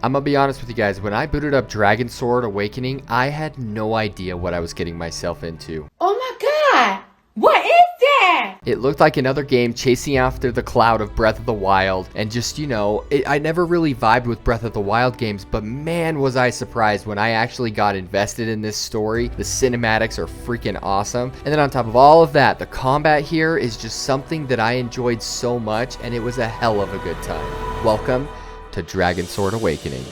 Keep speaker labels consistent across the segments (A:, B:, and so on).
A: I'm gonna be honest with you guys, when I booted up Dragonsword Awakening, I had no idea what I was getting myself into.
B: Oh my god! What is that?
A: It looked like another game chasing after the cloud of Breath of the Wild, and just, I never really vibed with Breath of the Wild games, but man was I surprised when I actually got invested in this story. The cinematics are freaking awesome, and then on top of all of that, the combat here is just something that I enjoyed so much, and it was a hell of a good time. Welcome to Dragonsword Awakening.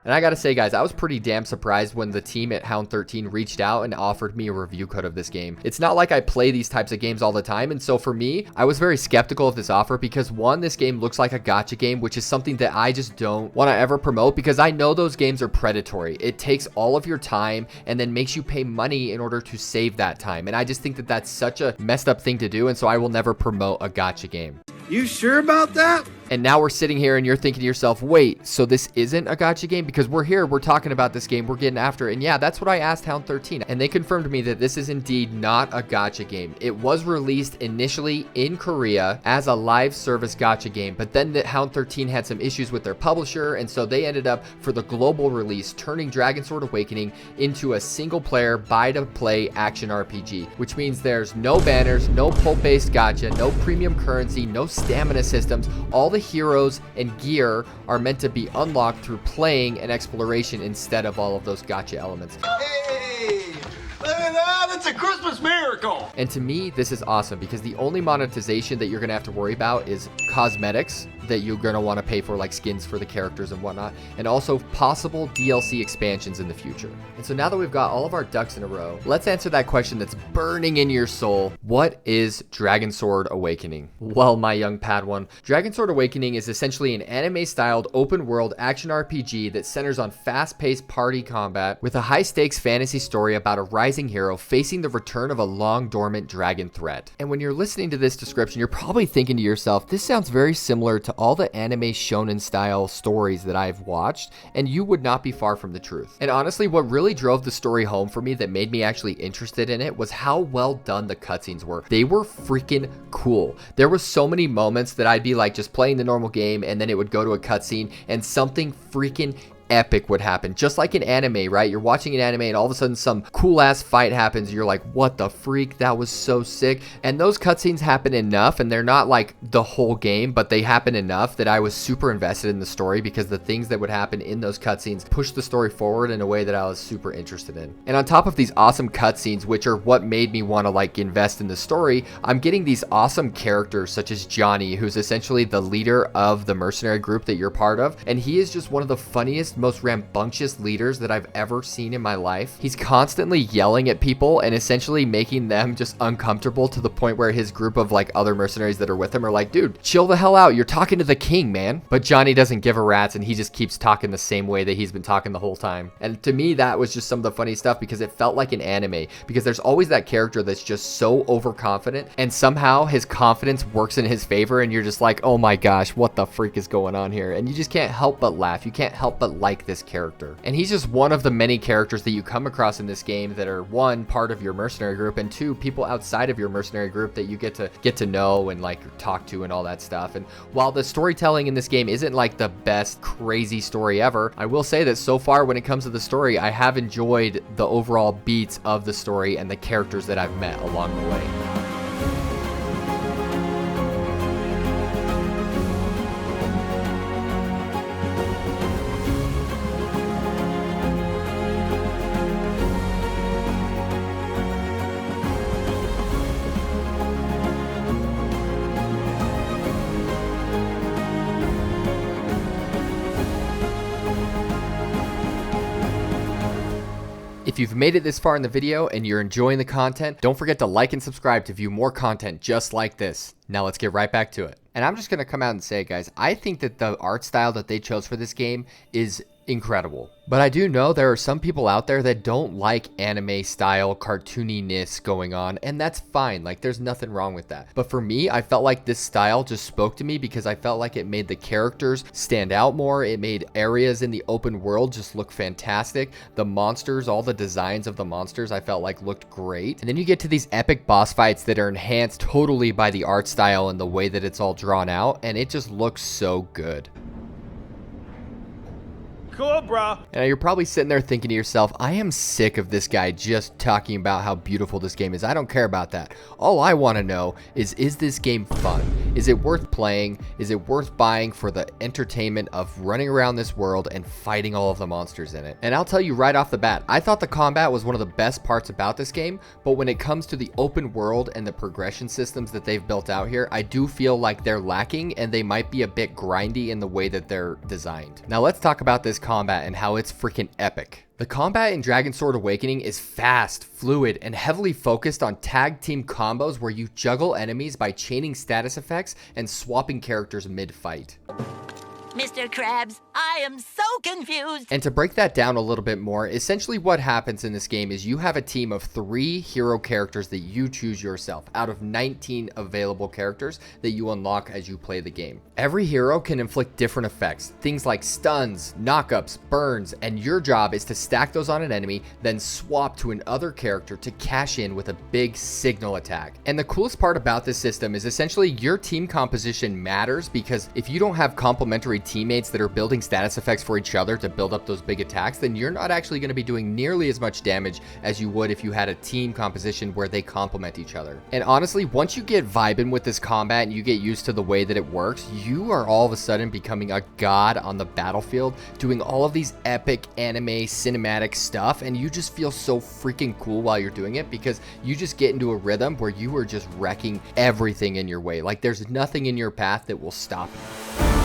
A: And I gotta say, guys, I was pretty damn surprised when the team at Hound 13 reached out and offered me a review code of this game. It's not like I play these types of games all the time, and so for me, I was very skeptical of this offer because one, this game looks like a gacha game, which is something that I just don't want to ever promote because I know those games are predatory. It takes all of your time and then makes you pay money in order to save that time, and I just think that that's such a messed up thing to do, and so I will never promote a gacha game.
C: You sure about that?
A: And now we're sitting here and you're thinking to yourself, wait, so this isn't a gacha game? Because we're here, we're talking about this game, we're getting after it. And yeah, that's what I asked Hound 13. And they confirmed to me that this is indeed not a gacha game. It was released initially in Korea as a live service gacha game, but then the Hound 13 had some issues with their publisher, and so they ended up, for the global release, turning Dragonsword Awakening into a single player buy-to-play action RPG, which means there's no banners, no pull-based gacha, no premium currency, no stamina systems. All the heroes and gear are meant to be unlocked through playing and exploration instead of all of those gacha elements.
C: Hey! Look at that! It's a Christmas miracle!
A: And to me, this is awesome because the only monetization that you're gonna have to worry about is cosmetics that you're gonna want to pay for, like skins for the characters and whatnot, and also possible DLC expansions in the future. And so now that we've got all of our ducks in a row, let's answer that question that's burning in your soul. What is Dragonsword Awakening? Well, my young Padawan, Dragonsword Awakening is essentially an anime-styled open-world action RPG that centers on fast-paced party combat with a high-stakes fantasy story about a rising hero facing the return of a long-dormant dragon threat. And when you're listening to this description, you're probably thinking to yourself, this sounds very similar to all the anime shonen style stories that I've watched, and you would not be far from the truth. And honestly, what really drove the story home for me that made me actually interested in it was how well done the cutscenes were. They were freaking cool. There was so many moments that I'd be like just playing the normal game and then it would go to a cutscene and something freaking epic would happen, just like in anime, right? You're watching an anime and all of a sudden some cool ass fight happens and you're like, what the freak, that was so sick. And those cutscenes happen enough, and they're not like the whole game, but they happen enough that I was super invested in the story because the things that would happen in those cutscenes pushed the story forward in a way that I was super interested in. And on top of these awesome cutscenes, which are what made me want to like invest in the story, I'm getting these awesome characters such as Johnny, who's essentially the leader of the mercenary group that you're part of, and he is just one of the funniest, most rambunctious leaders that I've ever seen in my life. He's constantly yelling at people and essentially making them just uncomfortable to the point where his group of like other mercenaries that are with him are like, dude, chill the hell out. You're talking to the king, man. But Johnny doesn't give a rat's and he just keeps talking the same way that he's been talking the whole time. And to me, that was just some of the funny stuff because it felt like an anime, because there's always that character that's just so overconfident and somehow his confidence works in his favor and you're just like, oh my gosh, what the freak is going on here? And you just can't help but laugh. You can't help but like this character. And he's just one of the many characters that you come across in this game that are, one, part of your mercenary group, and two, people outside of your mercenary group that you get to know and like talk to and all that stuff. And while the storytelling in this game isn't like the best crazy story ever, I will say that so far when it comes to the story, I have enjoyed the overall beats of the story and the characters that I've met along the way. If you've made it this far in the video and you're enjoying the content, don't forget to like and subscribe to view more content just like this. Now let's get right back to it. And I'm just going to come out and say, guys, I think that the art style that they chose for this game is incredible. But I do know there are some people out there that don't like anime style cartooniness going on, and that's fine. Like, there's nothing wrong with that. But for me, I felt like this style just spoke to me because I felt like it made the characters stand out more. It made areas in the open world just look fantastic. The monsters, all the designs of the monsters, I felt like looked great. And then you get to these epic boss fights that are enhanced totally by the art style and the way that it's all drawn out, and it just looks so good.
D: Cool, bro.
A: And you're probably sitting there thinking to yourself, I am sick of this guy just talking about how beautiful this game is. I don't care about that. All I want to know is this game fun? Is it worth playing? Is it worth buying for the entertainment of running around this world and fighting all of the monsters in it? And I'll tell you right off the bat, I thought the combat was one of the best parts about this game, but when it comes to the open world and the progression systems that they've built out here, I do feel like they're lacking and they might be a bit grindy in the way that they're designed. Now let's talk about this combat and how it's freaking epic. The combat in Dragonsword Awakening is fast, fluid, and heavily focused on tag team combos where you juggle enemies by chaining status effects and swapping characters mid-fight.
E: Mr. Krabs, I am so confused.
A: And to break that down a little bit more, essentially what happens in this game is you have a team of 3 hero characters that you choose yourself out of 19 available characters that you unlock as you play the game. Every hero can inflict different effects, things like stuns, knockups, burns, and your job is to stack those on an enemy, then swap to another character to cash in with a big signal attack. And the coolest part about this system is essentially your team composition matters, because if you don't have complementary teammates that are building status effects for each other to build up those big attacks, then you're not actually going to be doing nearly as much damage as you would if you had a team composition where they complement each other. And honestly, once you get vibing with this combat and you get used to the way that it works, you are all of a sudden becoming a god on the battlefield, doing all of these epic anime cinematic stuff, and you just feel so freaking cool while you're doing it because you just get into a rhythm where you are just wrecking everything in your way. Like, there's nothing in your path that will stop you.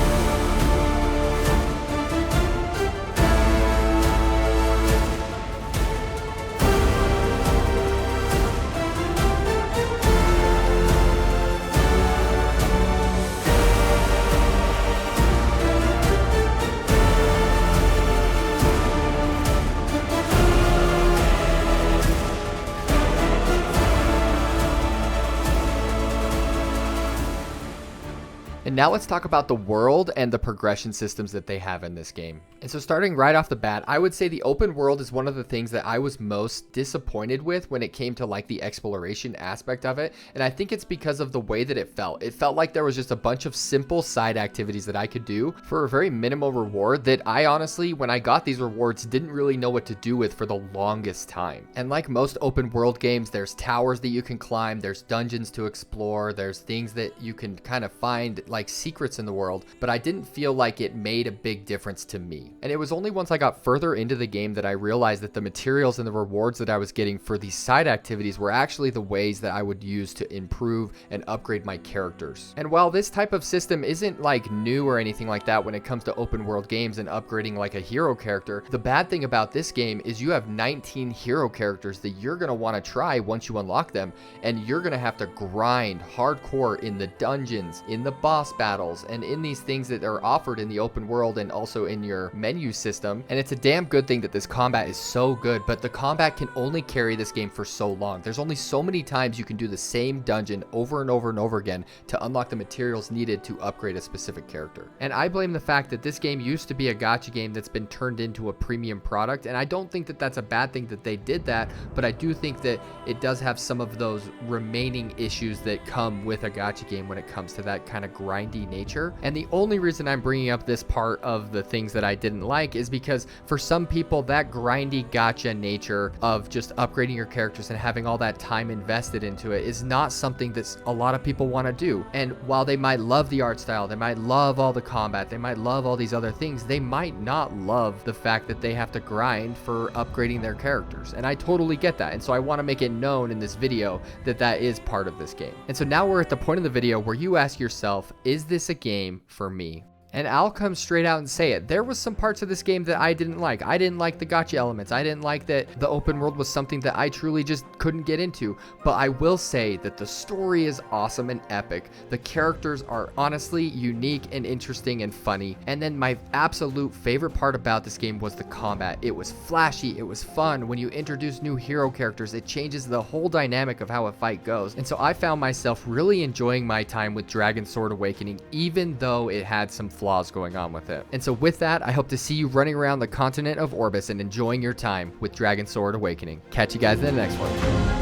A: And now let's talk about the world and the progression systems that they have in this game. And so starting right off the bat, I would say the open world is one of the things that I was most disappointed with when it came to like the exploration aspect of it. And I think it's because of the way that it felt. It felt like there was just a bunch of simple side activities that I could do for a very minimal reward that I honestly, when I got these rewards, didn't really know what to do with for the longest time. And like most open world games, there's towers that you can climb, there's dungeons to explore, there's things that you can kind of find like secrets in the world, but I didn't feel like it made a big difference to me. And it was only once I got further into the game that I realized that the materials and the rewards that I was getting for these side activities were actually the ways that I would use to improve and upgrade my characters. And while this type of system isn't like new or anything like that when it comes to open world games and upgrading like a hero character, the bad thing about this game is you have 19 hero characters that you're going to want to try once you unlock them, and you're going to have to grind hardcore in the dungeons, in the boss battles, and in these things that are offered in the open world and also in your menu system. And it's a damn good thing that this combat is so good, but the combat can only carry this game for so long. There's only so many times you can do the same dungeon over and over and over again to unlock the materials needed to upgrade a specific character. And I blame the fact that this game used to be a gacha game that's been turned into a premium product, and I don't think that that's a bad thing that they did that, but I do think that it does have some of those remaining issues that come with a gacha game when it comes to that kind of grindy nature. And the only reason I'm bringing up this part of the things that I didn't like is because for some people, that grindy gacha nature of just upgrading your characters and having all that time invested into it is not something that a lot of people want to do. And while they might love the art style, they might love all the combat, they might love all these other things, they might not love the fact that they have to grind for upgrading their characters. And I totally get that. And so I want to make it known in this video that that is part of this game. And so now we're at the point of the video where you ask yourself, is this a game for me? And I'll come straight out and say it. There was some parts of this game that I didn't like. I didn't like the gacha elements. I didn't like that the open world was something that I truly just couldn't get into. But I will say that the story is awesome and epic. The characters are honestly unique and interesting and funny. And then my absolute favorite part about this game was the combat. It was flashy. It was fun. When you introduce new hero characters, it changes the whole dynamic of how a fight goes. And so I found myself really enjoying my time with Dragonsword Awakening, even though it had some flaws going on with it. And so with that, I hope to see you running around the continent of Orbis and enjoying your time with Dragonsword Awakening. Catch you guys in the next one.